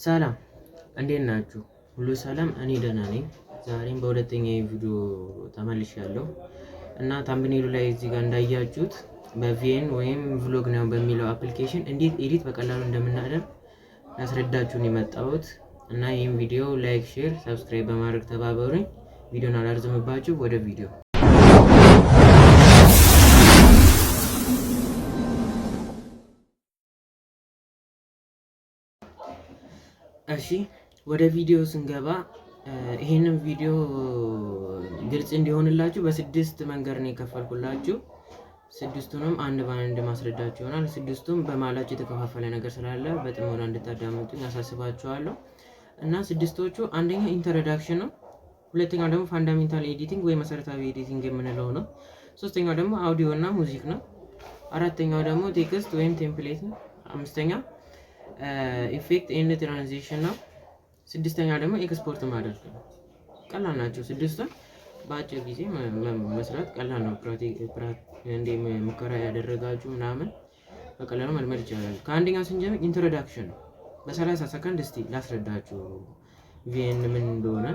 ሰላም እንዴት ናችሁ? ሁሉ ሰላም? እኔ ደህና ነኝ። ዛሬም በሁለተኛ ቪዲዮ ተመልሻለሁ እና ታምብኔሉ ላይ እዚህ ጋር እንዳያችሁት በቪኤን ወይም ቭሎግ ነው በሚለው አፕሊኬሽን እንዴት ኤዲት በቀላሉ እንደምናደርግ ያስረዳችሁን የመጣሁት እና ይህን ቪዲዮ ላይክ፣ ሼር፣ ሰብስክራይብ በማድረግ ተባበሩኝ። ቪዲዮን አላርዝምባችሁ፣ ወደ ቪዲዮ። እሺ ወደ ቪዲዮ ስንገባ ይሄንን ቪዲዮ ግልጽ እንዲሆንላችሁ በስድስት መንገድ ነው የከፈልኩላችሁ። ስድስቱንም አንድ በአንድ ማስረዳችሁ ይሆናል። ስድስቱም በማላችሁ የተከፋፈለ ነገር ስላለ በጥሞና እንድታዳምጡኝ አሳስባችኋለሁ። እና ስድስቶቹ አንደኛ ኢንትሮዳክሽን ነው። ሁለተኛው ደግሞ ፋንዳሜንታል ኤዲቲንግ ወይ መሰረታዊ ኤዲቲንግ የምንለው ነው። ሶስተኛው ደግሞ አውዲዮ እና ሙዚክ ነው። አራተኛው ደግሞ ቴክስት ወይም ቴምፕሌት ነው። አምስተኛ ኢፌክት ኤንድ ትራንዚሽን ነው። ስድስተኛ ደግሞ ኤክስፖርት ማድረግ ነው። ቀላል ናቸው ስድስቱን በአጭር ጊዜ መስራት ቀላል ነው። እንደ ሙከራ ያደረጋችሁ ምናምን በቀላሉ መልመድ ይቻላል። ከአንደኛው ስንጀምር ኢንትሮዳክሽን ነው። በ30 ሰከንድ እስቲ ላስረዳችሁ ቪኤን ምን እንደሆነ።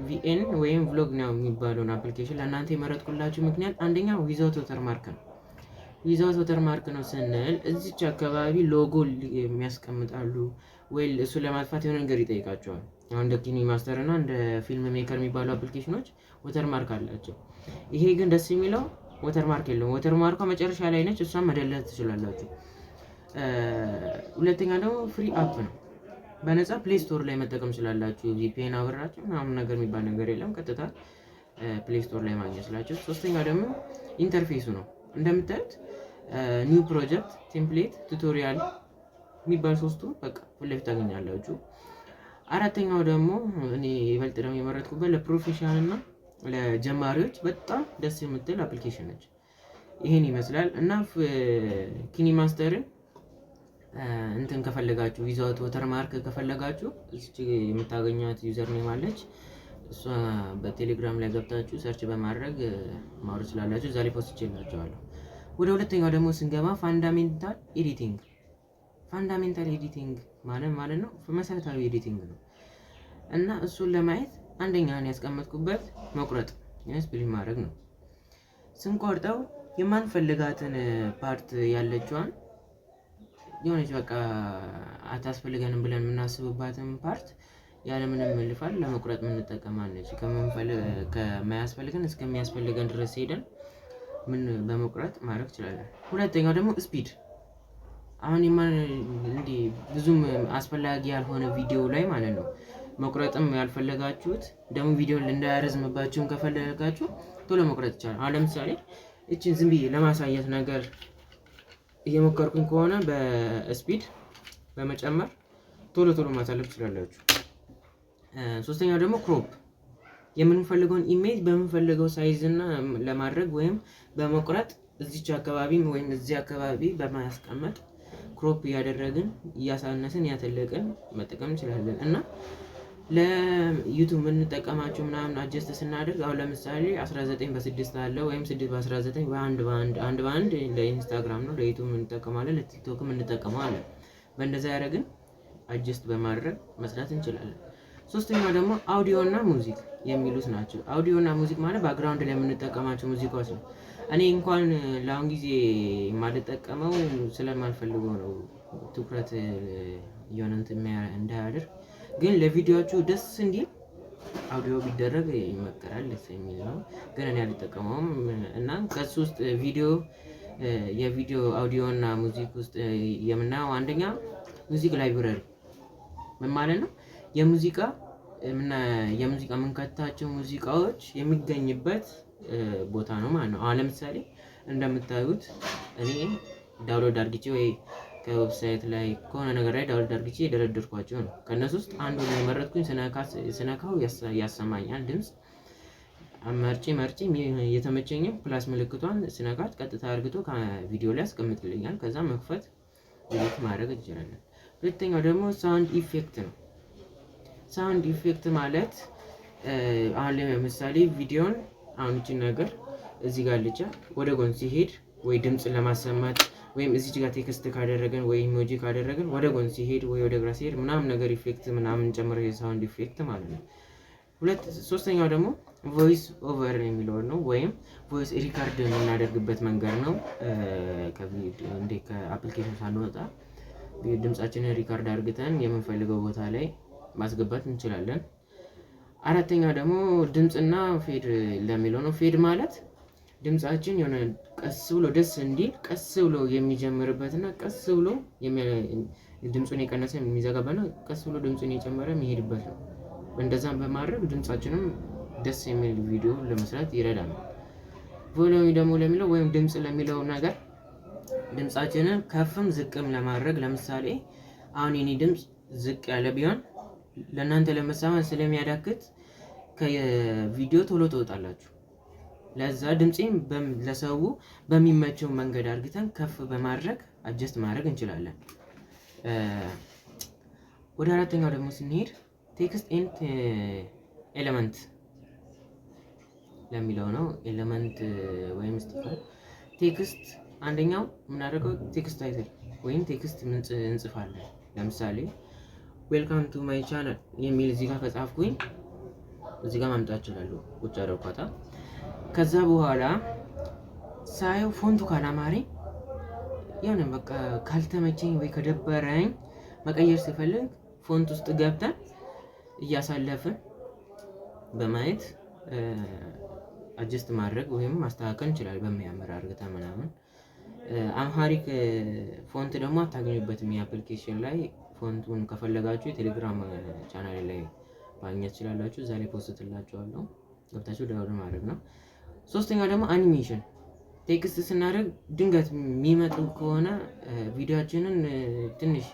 ቪኤን ወይም ቭሎግ ነው የሚባለውን አፕሊኬሽን ለእናንተ የመረጥኩላችሁ ምክንያት አንደኛ ዊዛውት ወተርማርክ ነው። ዊዛውት ወተርማርክ ነው ስንል እዚች አካባቢ ሎጎ የሚያስቀምጣሉ ወይ እሱ ለማጥፋት የሆነ ነገር ይጠይቃቸዋል። አሁን እንደ ኪኒ ማስተር እና እንደ ፊልም ሜከር የሚባሉ አፕሊኬሽኖች ወተርማርክ አላቸው። ይሄ ግን ደስ የሚለው ወተርማርክ የለውም። ወተርማርኳ መጨረሻ ላይ ነች፣ እሷን መደለት ትችላላችሁ። ሁለተኛ ደግሞ ፍሪ አፕ ነው። በነፃ ፕሌይ ስቶር ላይ መጠቀም ስላላችሁ ቪፒኤን አበራችሁ ምናምን ነገር የሚባል ነገር የለም። ቀጥታ ፕሌይ ስቶር ላይ ማግኘት ስላችሁ። ሶስተኛ ደግሞ ኢንተርፌሱ ነው። እንደምታዩት ኒው ፕሮጀክት፣ ቴምፕሌት፣ ቱቶሪያል የሚባል ሶስቱ በቃ ፊት ለፊት ታገኛላችሁ። አራተኛው ደግሞ እኔ ይበልጥ ደግሞ የመረጥኩበት ለፕሮፌሽናል እና ለጀማሪዎች በጣም ደስ የምትል አፕሊኬሽን ነች። ይሄን ይመስላል እና ኪኒ ማስተርን እንትን ከፈለጋችሁ ዊዛውት ወተርማርክ ከፈለጋችሁ እዚች የምታገኟት ዩዘር ኔም አለች። እሷ በቴሌግራም ላይ ገብታችሁ ሰርች በማድረግ ማውረድ ስላላችሁ እዛ ላይ ፖስት ይችላችኋለሁ። ወደ ሁለተኛው ደግሞ ስንገባ ፋንዳሜንታል ኤዲቲንግ። ፋንዳሜንታል ኤዲቲንግ ማለት ነው መሰረታዊ ኤዲቲንግ ነው እና እሱን ለማየት አንደኛን ያስቀመጥኩበት መቁረጥ ስፕሊት ማድረግ ነው። ስንቆርጠው የማንፈልጋትን ፓርት ያለችዋን የሆነች በቃ አታስፈልገንም ብለን የምናስብባትን ፓርት ያለምንም ልፋት ለመቁረጥ የምንጠቀማለች። ከማያስፈልገን እስከሚያስፈልገን ድረስ ሄደን ምን በመቁረጥ ማድረግ ይችላለን። ሁለተኛው ደግሞ ስፒድ። አሁን እንዲህ ብዙም አስፈላጊ ያልሆነ ቪዲዮ ላይ ማለት ነው መቁረጥም ያልፈለጋችሁት ደግሞ ቪዲዮ እንዳያረዝምባችሁም ከፈለጋችሁ ቶሎ መቁረጥ ይቻላል። አሁን ለምሳሌ እቺን ዝም ብዬ ለማሳየት ነገር እየሞከርኩኝ ከሆነ በስፒድ በመጨመር ቶሎ ማሳለፍ ትችላላችሁ። ሶስተኛው ደግሞ ክሮፕ። የምንፈልገውን ኢሜጅ በምንፈልገው ሳይዝ እና ለማድረግ ወይም በመቁረጥ እዚች አካባቢ ወይም እዚህ አካባቢ በማያስቀመጥ ክሮፕ እያደረግን እያሳነስን ያተለቅን መጠቀም እንችላለን። እና ለዩቱብ የምንጠቀማቸው ምናምን አጀስት ስናደርግ አሁን ለምሳሌ 19 በ6 አለ ወይም 6 በ19 ወይ አንድ በአንድ ለኢንስታግራም ነው ለዩቱብ እንጠቀማለን፣ ለቲክቶክም እንጠቀማለን። በእንደዛ ያደረግን አጀስት በማድረግ መስራት እንችላለን። ሶስተኛው ደግሞ አውዲዮ እና ሙዚክ የሚሉት ናቸው። አውዲዮ እና ሙዚክ ማለት ባክግራውንድ ላይ የምንጠቀማቸው ሙዚቃዎች ነው። እኔ እንኳን ለአሁን ጊዜ የማልጠቀመው ስለማልፈልገው ነው፣ ትኩረት የሆነ እንዳያደርግ። ግን ለቪዲዮዎቹ ደስ እንዲል አውዲዮ ቢደረግ ይመከራል፣ ደስ የሚል ነው። ግን እኔ አልጠቀመውም እና ከሱ ውስጥ የቪዲዮ አውዲዮ እና ሙዚክ ውስጥ የምናየው አንደኛ ሙዚክ ላይብረሪ ምን ማለት ነው? የሙዚቃ የምንከታቸው ሙዚቃዎች የሚገኝበት ቦታ ነው ማለት ነው። አሁን ለምሳሌ እንደምታዩት እኔ ዳውንሎድ አድርጌ ወይ ከዌብሳይት ላይ ከሆነ ነገር ላይ ዳውንሎድ አድርጌ የደረደርኳቸው ነው። ከነሱ ውስጥ አንዱን የመረጥኩኝ ስነካው ያሰማኛል ድምፅ። መርጬ የተመቸኝም ፕላስ ምልክቷን ስነካት ቀጥታ አርግቶ ከቪዲዮ ላይ ያስቀምጥልኛል። ከዛ መክፈት ዲሊት ማድረግ እንችላለን። ሁለተኛው ደግሞ ሳውንድ ኢፌክት ነው። ሳውንድ ኢፌክት ማለት አሁን ለምሳሌ ቪዲዮን አሁን እቺ ነገር እዚህ ጋር ልጫ ወደ ጎን ሲሄድ ወይ ድምጽ ለማሰማት ወይም እዚህ ጋር ቴክስት ካደረገን ወይ ኢሞጂ ካደረገን ወደ ጎን ሲሄድ ወይ ወደ ግራ ሲሄድ ምናምን ነገር ኢፌክት ምናምን ጨምረ የሳውንድ ኢፌክት ማለት ነው። ሶስተኛው ደግሞ ቮይስ ኦቨር የሚለው ነው፣ ወይም ቮይስ ሪካርድ የምናደርግበት መንገድ ነው። ከአፕሊኬሽን ሳንወጣ ድምጻችንን ሪካርድ አድርገን የምንፈልገው ቦታ ላይ ማስገባት እንችላለን። አራተኛው ደግሞ ድምጽና ፌድ ለሚለው ነው። ፌድ ማለት ድምጻችን የሆነ ቀስ ብሎ ደስ እንዲል ቀስ ብሎ የሚጀምርበትና ቀስ ብሎ ድምጹን የቀነሰ የሚዘጋበት ነው። ቀስ ብሎ ድምጹን የጨመረ የሚሄድበት ነው። እንደዛም በማድረግ ድምጻችንም ደስ የሚል ቪዲዮ ለመስራት ይረዳናል። ቮሊዩም ደግሞ ለሚለው ወይም ድምጽ ለሚለው ነገር ድምጻችንን ከፍም ዝቅም ለማድረግ ለምሳሌ አሁን የኔ ድምጽ ዝቅ ያለ ቢሆን ለእናንተ ለመሰማት ስለሚያዳክት ከቪዲዮ ቶሎ ትወጣላችሁ። ለዛ ድምፄን ለሰው በሚመቸው መንገድ አድርገን ከፍ በማድረግ አጀስት ማድረግ እንችላለን። ወደ አራተኛው ደግሞ ስንሄድ ቴክስት ኤንድ ኤሌመንት ለሚለው ነው። ኤሌመንት ወይም ስቲከር ቴክስት አንደኛው የምናደርገው ቴክስት ታይትል ወይም ቴክስት እንጽፋለን። ለምሳሌ ዌልካም ቱ ማይ ቻናል የሚል እዚህ ጋር ከጻፍኩኝ እዚህ ጋር ማምጣት እችላለሁ። ቁጭ አደረኳታ። ከዛ በኋላ ሳየው ፎንቱ ካላማረኝ የሆነ በቃ ካልተመቸኝ ወይ ከደበረኝ መቀየር ሲፈልግ ፎንት ውስጥ ገብተን እያሳለፍን በማየት አጀስት ማድረግ ወይም ማስተካከል እንችላለን። በሚያምር አድርገን ምናምን አምሃሪክ ፎንት ደግሞ አታገኙበትም የአፕሊኬሽን ላይ። ፎንቱን ከፈለጋችሁ የቴሌግራም ቻናል ላይ ማግኘት ትችላላችሁ። እዛ ላይ ፖስት ትላችኋለሁ፣ ገብታችሁ ዳውንሎድ ማድረግ ነው። ሶስተኛው ደግሞ አኒሜሽን ቴክስት ስናደርግ ድንገት የሚመጡ ከሆነ ቪዲዮአችንን ትንሽ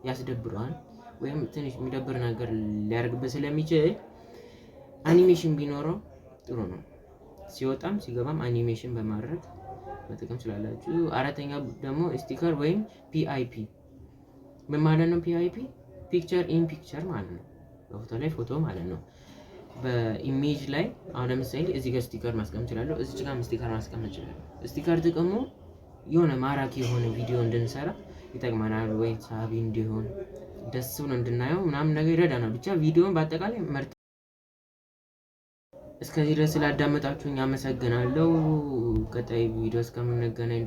ያስደብረዋል ወይም ትንሽ የሚደብር ነገር ሊያደርግበት ስለሚችል አኒሜሽን ቢኖረው ጥሩ ነው። ሲወጣም ሲገባም አኒሜሽን በማድረግ መጠቀም ትችላላችሁ። አራተኛው ደግሞ ስቲከር ወይም ፒአይፒ ምን ማለት ነው? ፒአይፒ ፒክቸር ኢን ፒክቸር ማለት ነው። በፎቶ ላይ ፎቶ ማለት ነው። በኢሜጅ ላይ አሁን ለምሳሌ እዚህ ጋር ስቲከር ማስቀመጥ እችላለሁ፣ እዚህ ጋር ስቲከር ማስቀመጥ እችላለሁ። ስቲከር ጥቅሙ የሆነ ማራኪ የሆነ ቪዲዮ እንድንሰራ ይጠቅመናል፣ ወይ ሳቢ እንዲሆን ደስ ብሎ እንድናየው ምናምን ነገር ይረዳናል። ብቻ ቪዲዮን በአጠቃላይ መርጥ። እስከዚህ ድረስ ስላዳመጣችሁኝ አመሰግናለሁ። ቀጣይ ቪዲዮ እስከምንገናኝ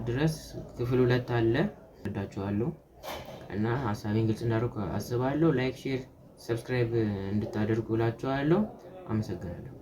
ድረስ ክፍል 2 አለ። እወዳችኋለሁ እና ሀሳቤን ግልጽ እንዳደረኩ አስባለሁ። ላይክ፣ ሼር፣ ሰብስክራይብ እንድታደርጉ እላችኋለሁ። አመሰግናለሁ።